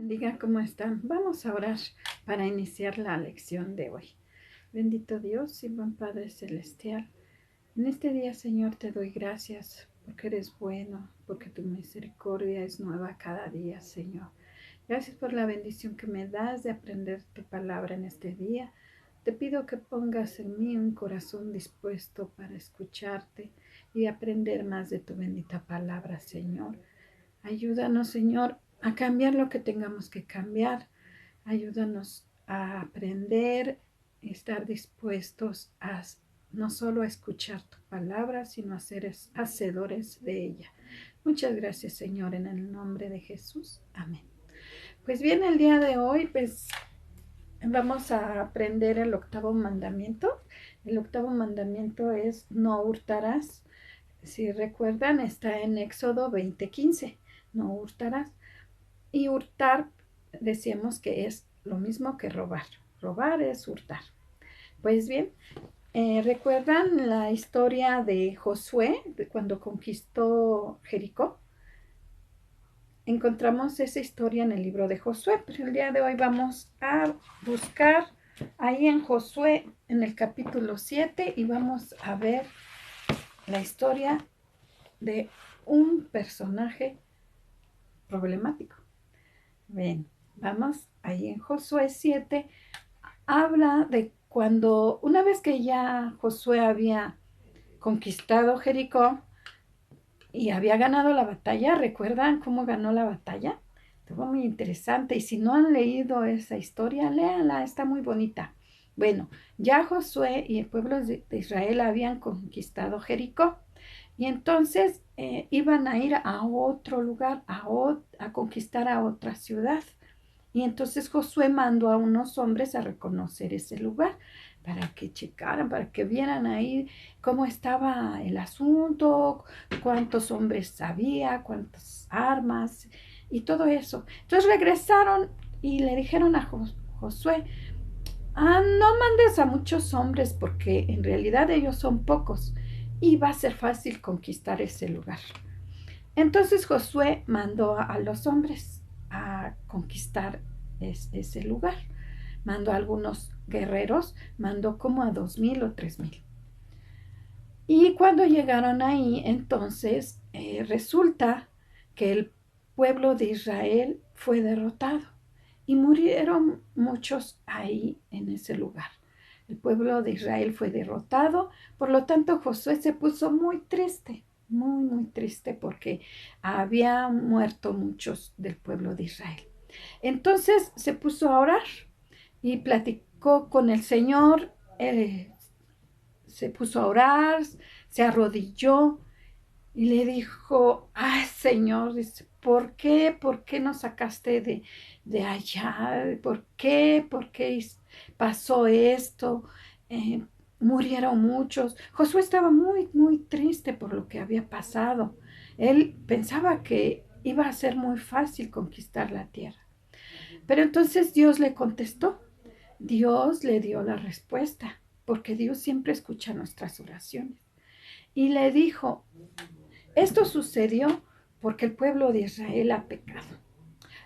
bendiga, ¿cómo están? Vamos a orar para iniciar la lección de hoy. Bendito Dios y buen Padre Celestial, en este día, Señor, te doy gracias porque eres bueno, porque tu misericordia es nueva cada día, Señor. Gracias por la bendición que me das de aprender tu palabra en este día. Te pido que pongas en mí un corazón dispuesto para escucharte y aprender más de tu bendita palabra, Señor. Ayúdanos, Señor, a cambiar lo que tengamos que cambiar. Ayúdanos a aprender, estar dispuestos a no solo a escuchar tu palabra, sino a ser hacedores de ella. Muchas gracias, Señor, en el nombre de Jesús. Amén. Pues bien, el día de hoy, pues vamos a aprender el octavo mandamiento. El octavo mandamiento es no hurtarás. Si recuerdan, está en Éxodo 20:15. No hurtarás. Y hurtar, decíamos que es lo mismo que robar. Robar es hurtar. Pues bien, ¿recuerdan la historia de Josué, de cuando conquistó Jericó? Encontramos esa historia en el libro de Josué, pero el día de hoy vamos a buscar ahí en Josué, en el capítulo 7, y vamos a ver la historia de un personaje problemático. Bien, vamos ahí en Josué 7, habla de cuando, una vez que ya Josué había conquistado Jericó y había ganado la batalla. ¿Recuerdan cómo ganó la batalla? Estuvo muy interesante, y si no han leído esa historia, léanla, está muy bonita. Bueno, ya Josué y el pueblo de Israel habían conquistado Jericó, y entonces iban a ir a otro lugar, a conquistar a otra ciudad. Y entonces Josué mandó a unos hombres a reconocer ese lugar para que checaran, para que vieran ahí cómo estaba el asunto, cuántos hombres había, cuántas armas y todo eso. Entonces regresaron y le dijeron a Josué, no mandes a muchos hombres porque en realidad ellos son pocos y va a ser fácil conquistar ese lugar. Entonces Josué mandó a los hombres a conquistar ese lugar. Mandó a algunos guerreros, mandó como a 2,000 o 3,000. Y cuando llegaron ahí, entonces resulta que el pueblo de Israel fue derrotado y murieron muchos ahí en ese lugar. El pueblo de Israel fue derrotado, por lo tanto Josué se puso muy triste, muy, muy triste, porque había muerto muchos del pueblo de Israel. Entonces se puso a orar y platicó con el Señor. Se puso a orar, se arrodilló y le dijo, ay, Señor, dice, ¿por qué? ¿Por qué nos sacaste de allá? ¿Por qué pasó esto? Eh, Murieron muchos. Josué estaba muy, muy triste por lo que había pasado. Él pensaba que iba a ser muy fácil conquistar la tierra. Pero entonces Dios le contestó. Dios le dio la respuesta, porque Dios siempre escucha nuestras oraciones. Y le dijo, esto sucedió porque el pueblo de Israel ha pecado.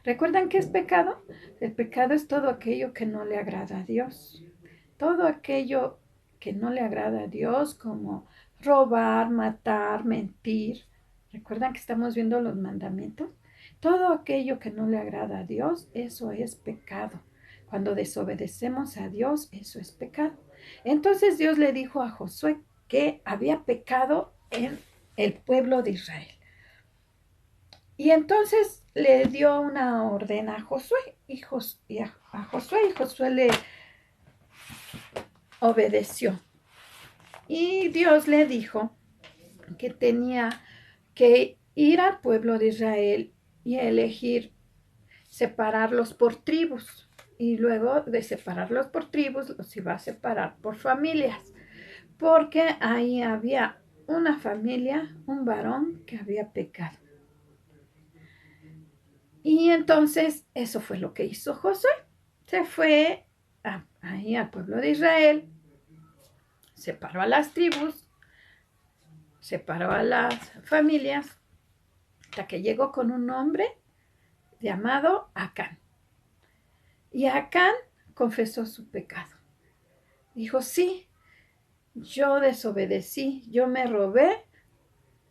¿Recuerdan qué es pecado? El pecado es todo aquello que no le agrada a Dios. Todo aquello que no le agrada a Dios, como robar, matar, mentir. ¿Recuerdan que estamos viendo los mandamientos? Todo aquello que no le agrada a Dios, eso es pecado. Cuando desobedecemos a Dios, eso es pecado. Entonces Dios le dijo a Josué que había pecado en el pueblo de Israel. Y entonces le dio una orden a Josué y a Josué le obedeció. Y Dios le dijo que tenía que ir al pueblo de Israel y elegir, separarlos por tribus. Y luego de separarlos por tribus, los iba a separar por familias. Porque ahí había una familia, un varón que había pecado. Y entonces eso fue lo que hizo Josué. Se fue ahí al pueblo de Israel, separó a las tribus, separó a las familias, hasta que llegó con un hombre llamado Acán. Y Acán confesó su pecado. Dijo, sí, yo desobedecí, yo me robé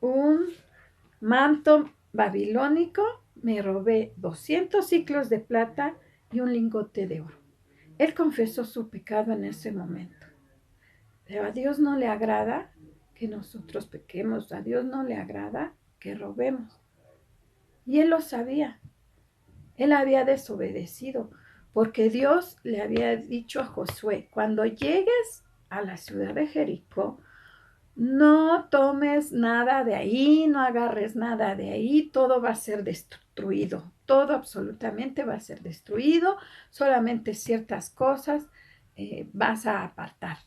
un manto babilónico, me robé 200 ciclos de plata y un lingote de oro. Él confesó su pecado en ese momento. Pero a Dios no le agrada que nosotros pequemos, a Dios no le agrada que robemos. Y él lo sabía, él había desobedecido, porque Dios le había dicho a Josué, cuando llegues a la ciudad de Jericó, no tomes nada de ahí, no agarres nada de ahí, todo va a ser destruido, todo absolutamente va a ser destruido, solamente ciertas cosas vas a apartar,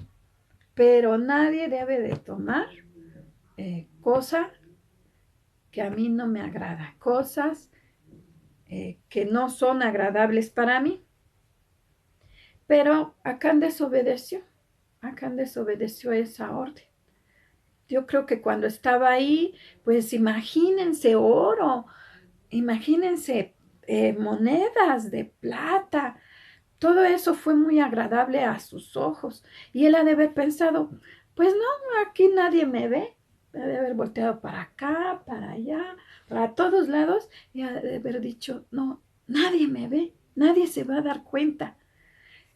pero nadie debe de tomar cosa que a mí no me agrada, cosas que no son agradables para mí. Pero Acán desobedeció esa orden. Yo creo que cuando estaba ahí, pues imagínense oro, imagínense monedas de plata, todo eso fue muy agradable a sus ojos. Y él ha de haber pensado, pues no, aquí nadie me ve. Ha de haber volteado para acá, para allá, para todos lados, y ha de haber dicho, no, nadie me ve, nadie se va a dar cuenta.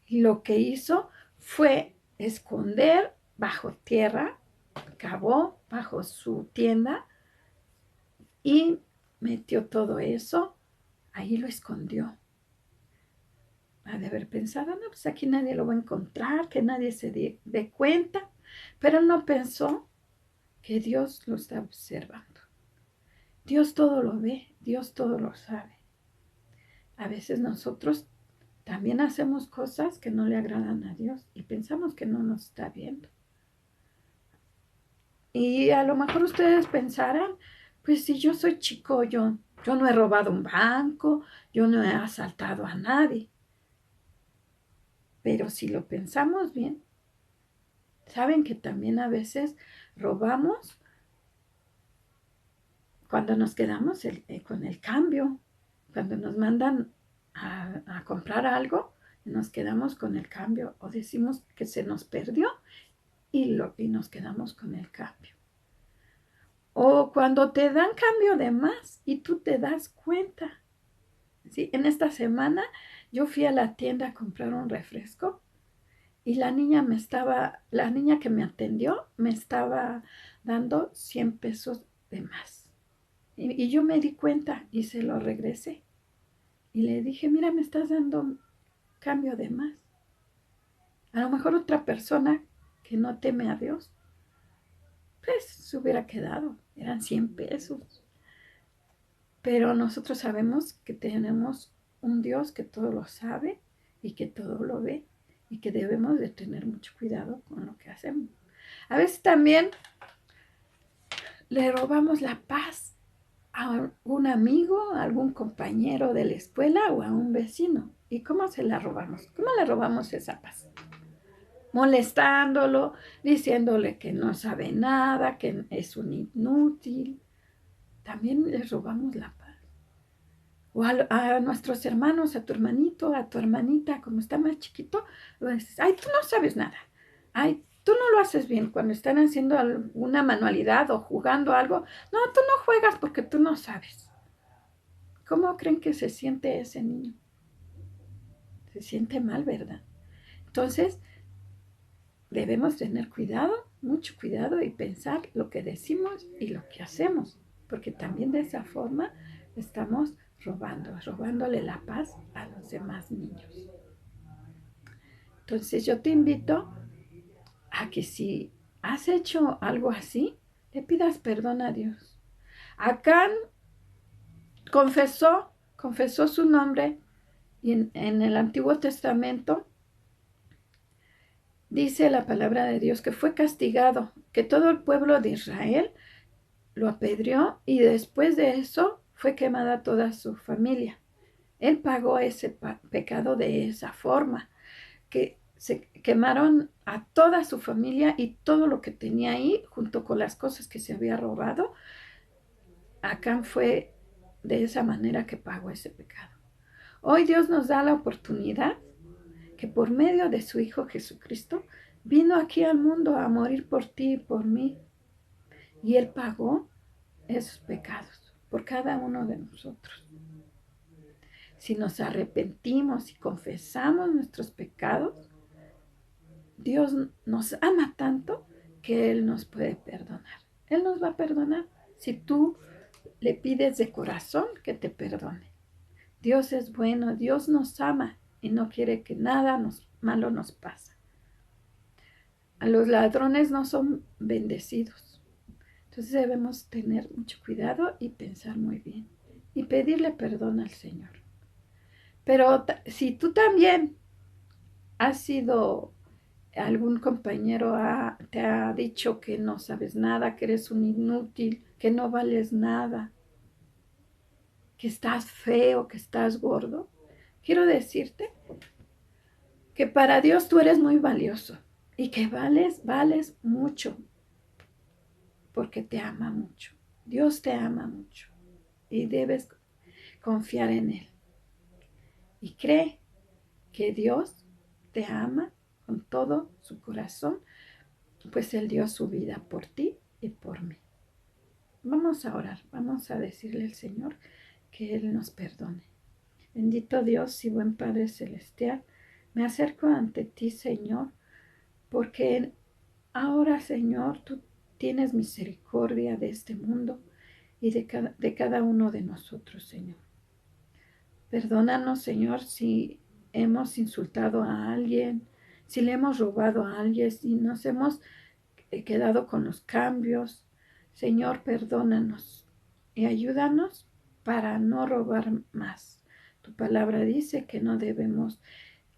Y lo que hizo fue esconder bajo tierra, cavó bajo su tienda y metió todo eso, ahí lo escondió. Ha de haber pensado, no, pues aquí nadie lo va a encontrar, que nadie se dé cuenta, pero no pensó que Dios lo está observando. Dios todo lo ve, Dios todo lo sabe. A veces nosotros también hacemos cosas que no le agradan a Dios y pensamos que no nos está viendo. Y a lo mejor ustedes pensarán, pues si yo soy chico, yo no he robado un banco, yo no he asaltado a nadie. Pero si lo pensamos bien, saben que también a veces robamos cuando nos quedamos con el cambio, cuando nos mandan a comprar algo y nos quedamos con el cambio o decimos que se nos perdió y nos quedamos con el cambio. O cuando te dan cambio de más y tú te das cuenta. ¿Sí? En esta semana yo fui a la tienda a comprar un refresco y la niña que me atendió me estaba dando 100 pesos de más. Y yo me di cuenta y se lo regresé. Y le dije, mira, me estás dando cambio de más. A lo mejor otra persona que no teme a Dios, pues se hubiera quedado. Eran 100 pesos. Pero nosotros sabemos que tenemos un Dios que todo lo sabe y que todo lo ve y que debemos de tener mucho cuidado con lo que hacemos. A veces también le robamos la paz a un amigo, a algún compañero de la escuela o a un vecino. ¿Y cómo se la robamos? ¿Cómo le robamos esa paz? Molestándolo, diciéndole que no sabe nada, que es un inútil. También le robamos la paz. O a nuestros hermanos, a tu hermanito, a tu hermanita, como está más chiquito, dices, ay, tú no sabes nada. Ay, tú no lo haces bien cuando están haciendo una manualidad o jugando algo. No, tú no juegas porque tú no sabes. ¿Cómo creen que se siente ese niño? Se siente mal, ¿verdad? Entonces, debemos tener cuidado, mucho cuidado y pensar lo que decimos y lo que hacemos, porque también de esa forma estamos robándole la paz a los demás niños. Entonces yo te invito a que si has hecho algo así, le pidas perdón a Dios. Acán confesó su nombre y en el Antiguo Testamento dice la palabra de Dios que fue castigado, que todo el pueblo de Israel lo apedreó y después de eso fue quemada toda su familia. Él pagó ese pecado de esa forma, que se quemaron a toda su familia y todo lo que tenía ahí, junto con las cosas que se había robado. Acán fue de esa manera que pagó ese pecado. Hoy Dios nos da la oportunidad que por medio de su Hijo Jesucristo vino aquí al mundo a morir por ti y por mí. Y Él pagó esos pecados por cada uno de nosotros. Si nos arrepentimos y confesamos nuestros pecados, Dios nos ama tanto que Él nos puede perdonar. Él nos va a perdonar si tú le pides de corazón que te perdone. Dios es bueno, Dios nos ama y no quiere que nada malo nos pase. A los ladrones no son bendecidos. Entonces debemos tener mucho cuidado y pensar muy bien y pedirle perdón al Señor. Pero si tú también has sido, algún compañero te ha dicho que no sabes nada, que eres un inútil, que no vales nada, que estás feo, que estás gordo, quiero decirte que para Dios tú eres muy valioso y que vales mucho, porque te ama mucho. Dios te ama mucho y debes confiar en Él. Y cree que Dios te ama con todo su corazón, pues Él dio su vida por ti y por mí. Vamos a orar, vamos a decirle al Señor que Él nos perdone. Bendito Dios y buen Padre Celestial, me acerco ante ti, Señor, porque ahora, Señor, tú tienes misericordia de este mundo y de cada uno de nosotros, Señor. Perdónanos, Señor, si hemos insultado a alguien, si le hemos robado a alguien, si nos hemos quedado con los cambios. Señor, perdónanos y ayúdanos para no robar más. Tu palabra dice que no debemos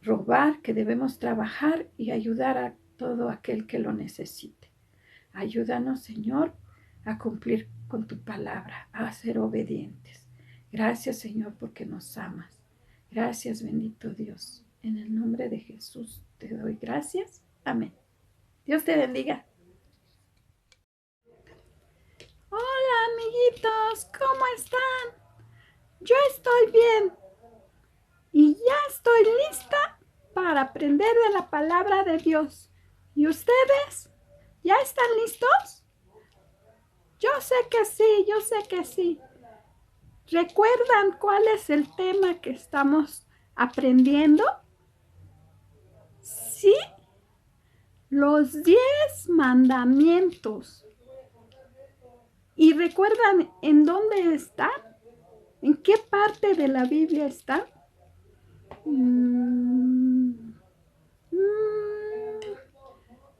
robar, que debemos trabajar y ayudar a todo aquel que lo necesite. Ayúdanos, Señor, a cumplir con tu palabra, a ser obedientes. Gracias, Señor, porque nos amas. Gracias, bendito Dios. En el nombre de Jesús te doy gracias. Amén. Dios te bendiga. Hola, amiguitos, ¿cómo están? Yo estoy bien y ya estoy lista para aprender de la palabra de Dios. ¿Y ustedes? ¿Ya están listos? Yo sé que sí, yo sé que sí. ¿Recuerdan cuál es el tema que estamos aprendiendo? Sí, los 10 mandamientos. ¿Y recuerdan en dónde están? ¿En qué parte de la Biblia están?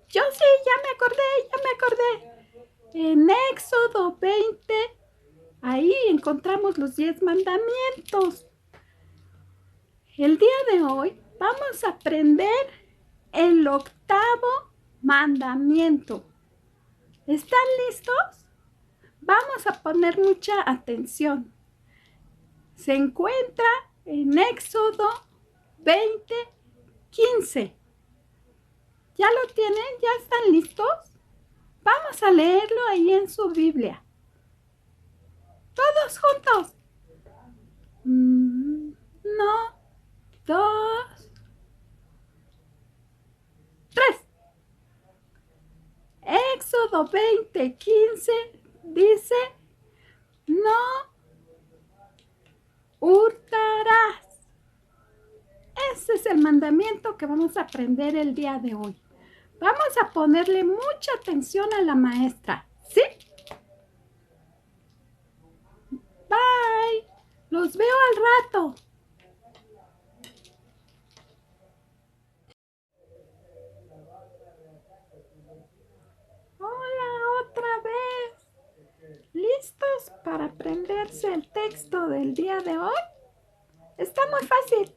Yo sí, ya me acordé. En Éxodo 20, ahí encontramos los 10 mandamientos. El día de hoy vamos a aprender el 8º mandamiento. ¿Están listos? Vamos a poner mucha atención. Se encuentra en Éxodo 20:15. ¿Ya lo tienen? ¿Ya están listos? Vamos a leerlo ahí en su Biblia. Todos juntos. 1, 2, 3. Éxodo 20:15 dice: no hurtarás. Ese es el mandamiento que vamos a aprender el día de hoy. Vamos a ponerle mucha atención a la maestra, ¿sí? Bye. Los veo al rato. Hola, otra vez. ¿Listos para aprenderse el texto del día de hoy? Está muy fácil.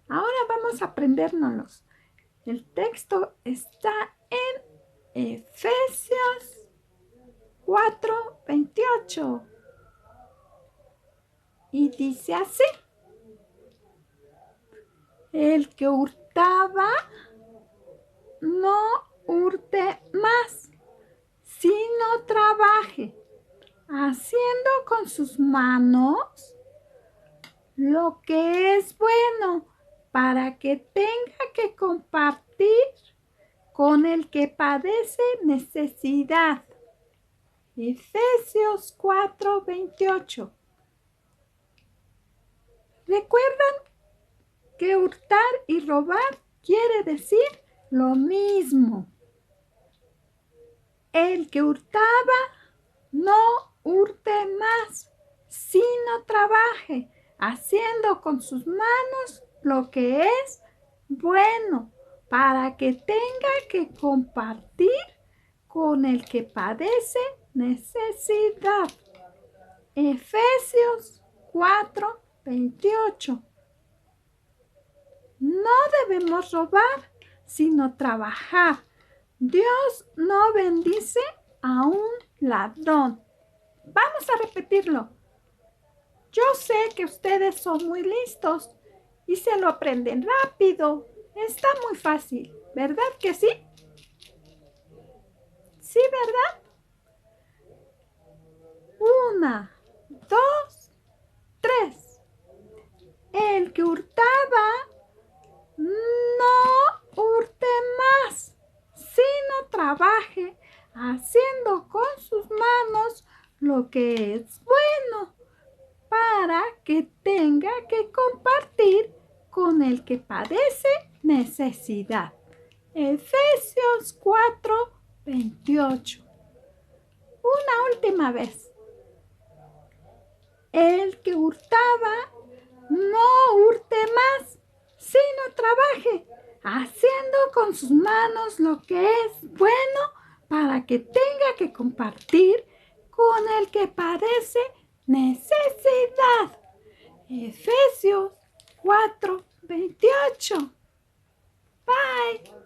Ahora vamos a aprendérnoslos. El texto está en Efesios 4:28 y dice así: el que hurtaba, no hurte más, sino trabaje, haciendo con sus manos lo que es bueno, para que tenga que compartir con el que padece necesidad. Efesios 4:28. ¿Recuerdan que hurtar y robar quiere decir lo mismo? El que hurtaba, no hurte más, sino trabaje, haciendo con sus manos lo que es bueno, para que tenga que compartir con el que padece necesidad. Efesios 4:28. No debemos robar, sino trabajar. Dios no bendice a un ladrón. Vamos a repetirlo. Yo sé que ustedes son muy listos y se lo aprenden rápido. Está muy fácil, ¿verdad que sí? Sí, ¿verdad? 1, 2, 3. El que hurtaba, no hurte más, sino trabaje, haciendo con sus manos lo que es bueno, para que tenga que compartir con el que padece necesidad. Efesios 4:28. Una última vez. El que hurtaba, no hurte más, sino trabaje, haciendo con sus manos lo que es bueno, para que tenga que compartir con el que padece necesidad. Efesios 4:28. Bye.